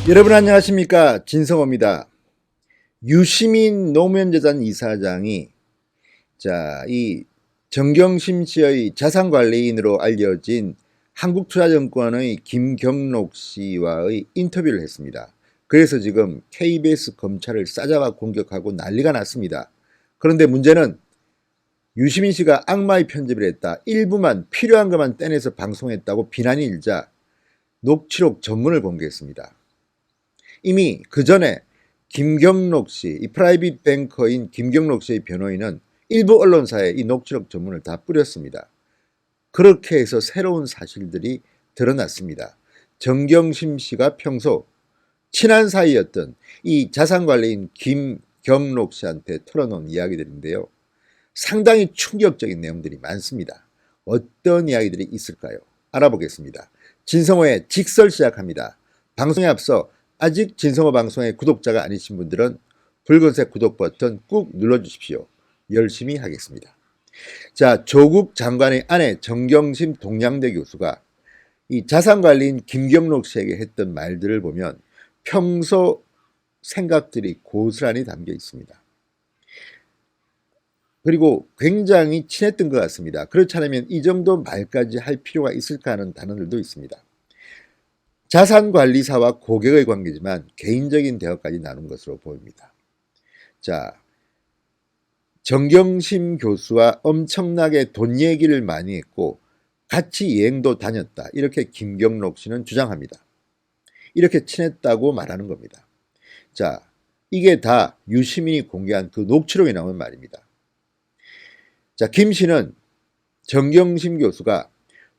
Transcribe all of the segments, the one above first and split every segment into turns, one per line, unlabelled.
여러분 안녕하십니까, 진성호입니다. 유시민 노무현재단 이사장이 이 정경심 씨의 자산관리인으로 알려진 한국투자증권의 김경록 씨와의 인터뷰를 했습니다. 그래서 지금 KBS 검찰을 싸잡아 공격하고 난리가 났습니다. 그런데 문제는 유시민 씨가 악마의 편집을 했다, 일부만 필요한 것만 떼내서 방송했다고 비난이 일자 녹취록 전문을 공개했습니다. 이미 그 전에 김경록 씨, 이 프라이빗 뱅커인 김경록 씨의 변호인은 일부 언론사에 이 녹취록 전문을 다 뿌렸습니다. 그렇게 해서 새로운 사실들이 드러났습니다. 정경심 씨가 평소 친한 사이였던 이 자산관리인 김경록 씨한테 털어놓은 이야기들인데요. 상당히 충격적인 내용들이 많습니다. 어떤 이야기들이 있을까요? 알아보겠습니다. 진성호의 직설 시작합니다. 방송에 앞서 아직 진성호 방송의 구독자가 아니신 분들은 붉은색 구독 버튼 꾹 눌러주십시오. 열심히 하겠습니다. 자, 조국 장관의 아내 정경심 동양대 교수가 이 자산관리인 김경록 씨에게 했던 말들을 보면 평소 생각들이 고스란히 담겨 있습니다. 그리고 굉장히 친했던 것 같습니다. 그렇지 않으면 이 정도 말까지 할 필요가 있을까 하는 단어들도 있습니다. 자산관리사와 고객의 관계지만 개인적인 대화까지 나눈 것으로 보입니다. 자, 정경심 교수와 엄청나게 돈 얘기를 많이 했고 같이 여행도 다녔다, 이렇게 김경록 씨는 주장합니다. 이렇게 친했다고 말하는 겁니다. 자, 이게 다 유시민이 공개한 그 녹취록에 나온 말입니다. 자, 김 씨는 정경심 교수가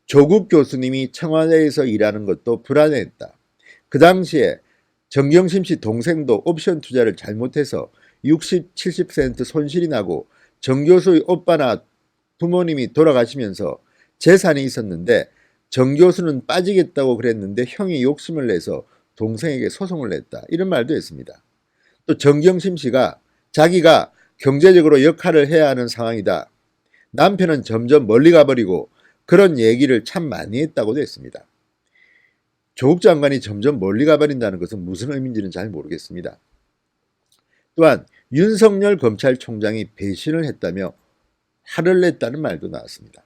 조국 교수님이 청와대에서 일하는 것도 불안해했다. 그 당시에 정경심 씨 동생도 옵션 투자를 잘못해서 60, 70% 손실이 나고 정 교수의 오빠나 부모님이 돌아가시면서 재산이 있었는데 정 교수는 빠지겠다고 그랬는데 형이 욕심을 내서 동생에게 소송을 냈다, 이런 말도 했습니다. 또 정경심 씨가 자기가 경제적으로 역할을 해야 하는 상황이다, 남편은 점점 멀리 가버리고, 그런 얘기를 참 많이 했다고도 했습니다. 조국 장관이 점점 멀리 가버린다는 것은 무슨 의미인지는 잘 모르겠습니다. 또한 윤석열 검찰총장이 배신을 했다며 화를 냈다는 말도 나왔습니다.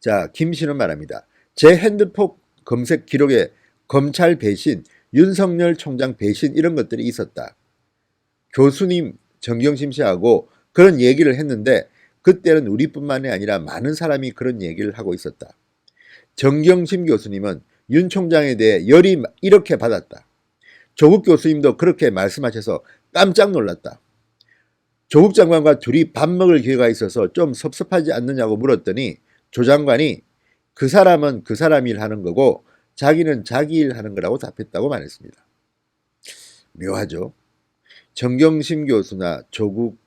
자, 김 씨는 말합니다. 제 핸드폰 검색 기록에 검찰 배신, 윤석열 총장 배신 이런 것들이 있었다. 교수님 정경심 씨하고 그런 얘기를 했는데 그때는 우리뿐만이 아니라 많은 사람이 그런 얘기를 하고 있었다. 정경심 교수님은 윤 총장에 대해 열이 이렇게 받았다. 조국 교수님도 그렇게 말씀하셔서 깜짝 놀랐다. 조국 장관과 둘이 밥 먹을 기회가 있어서 좀 섭섭하지 않느냐고 물었더니 조 장관이 그 사람은 그 사람 일 하는 거고 자기는 자기 일 하는 거라고 답했다고 말했습니다. 묘하죠. 정경심 교수나 조국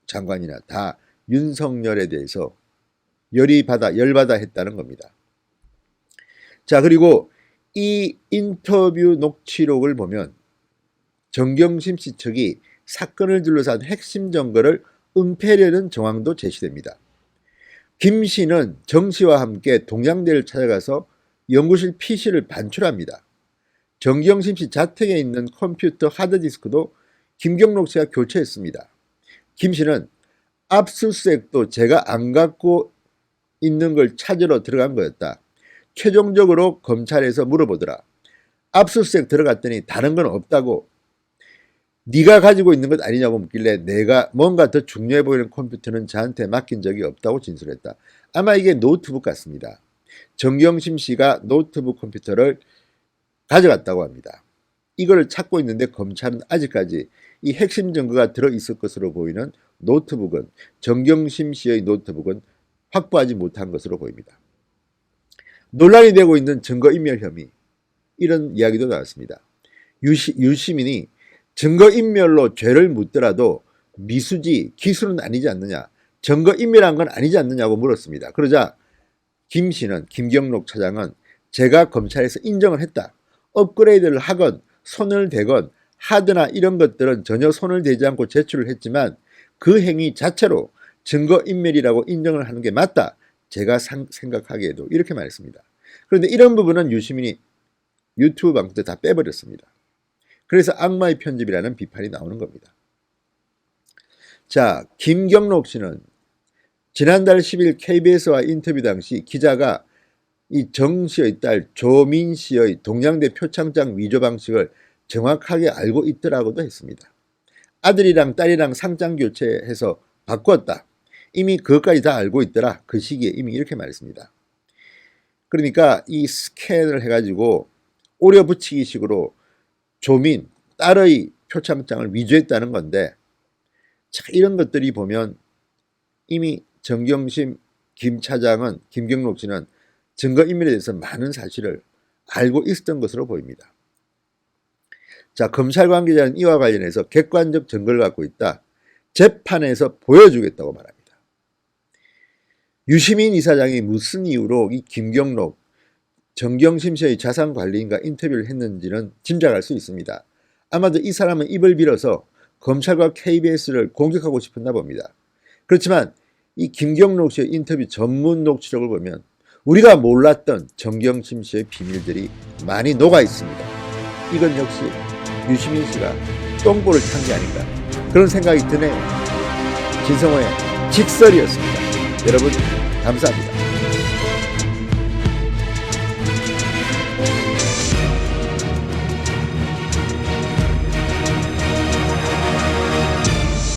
장관이나 다 윤석열에 대해서 열받아 했다는 겁니다. 자, 그리고 이 인터뷰 녹취록을 보면 정경심 씨 측이 사건을 둘러싼 핵심 증거를 은폐하려는 정황도 제시됩니다. 김 씨는 정 씨와 함께 동양대를 찾아가서 연구실 PC를 반출합니다. 정경심 씨 자택에 있는 컴퓨터 하드디스크도 김경록 씨가 교체했습니다. 김 씨는 압수수색도 제가 안 갖고 있는 걸 찾으러 들어간 거였다. 최종적으로 검찰에서 물어보더라. 압수수색 들어갔더니 다른 건 없다고. 네가 가지고 있는 것 아니냐고 묻길래 내가 뭔가 더 중요해 보이는 컴퓨터는 저한테 맡긴 적이 없다고 진술했다. 아마 이게 노트북 같습니다. 정경심 씨가 노트북 컴퓨터를 가져갔다고 합니다. 이걸 찾고 있는데 검찰은 아직까지 이 핵심 증거가 들어있을 것으로 보이는 노트북은, 정경심 씨의 노트북은 확보하지 못한 것으로 보입니다. 논란이 되고 있는 증거인멸 혐의, 이런 이야기도 나왔습니다. 유시민이 증거인멸로 죄를 묻더라도 미수지, 기수는 아니지 않느냐, 증거인멸한 건 아니지 않느냐고 물었습니다. 그러자 김 씨는, 김경록 차장은 제가 검찰에서 인정을 했다. 업그레이드를 하건 손을 대건 하드나 이런 것들은 전혀 손을 대지 않고 제출을 했지만 그 행위 자체로 증거인멸이라고 인정을 하는 게 맞다. 제가 생각하기에도, 이렇게 말했습니다. 그런데 이런 부분은 유시민이 유튜브 방송도 다 빼버렸습니다. 그래서 악마의 편집이라는 비판이 나오는 겁니다. 자, 김경록 씨는 지난달 10일 KBS와 인터뷰 당시 기자가 이 정 씨의 딸 조민 씨의 동양대 표창장 위조 방식을 정확하게 알고 있더라고도 했습니다. 아들이랑 딸이랑 상장 교체해서 바꿨다. 이미 그것까지 다 알고 있더라. 그 시기에 이미 이렇게 말했습니다. 그러니까 이 스캔을 해가지고 오려붙이기 식으로 조민, 딸의 표창장을 위조했다는 건데, 자, 이런 것들이 보면 이미 정경심 김 차장은, 김경록 씨는 증거인멸에 대해서 많은 사실을 알고 있었던 것으로 보입니다. 자, 검찰 관계자는 이와 관련해서 객관적 증거를 갖고 있다. 재판에서 보여주겠다고 말합니다. 유시민 이사장이 무슨 이유로 이 김경록, 정경심 씨의 자산관리인과 인터뷰를 했는지는 짐작할 수 있습니다. 아마도 이 사람은 입을 빌어서 검찰과 KBS를 공격하고 싶었나 봅니다. 그렇지만 이 김경록 씨의 인터뷰 전문 녹취록을 보면 우리가 몰랐던 정경심 씨의 비밀들이 많이 녹아 있습니다. 이건 역시 유시민 씨가 똥볼을 찬 게 아닌가, 그런 생각이 드네요. 진성호의 직설이었습니다. 여러분 감사합니다.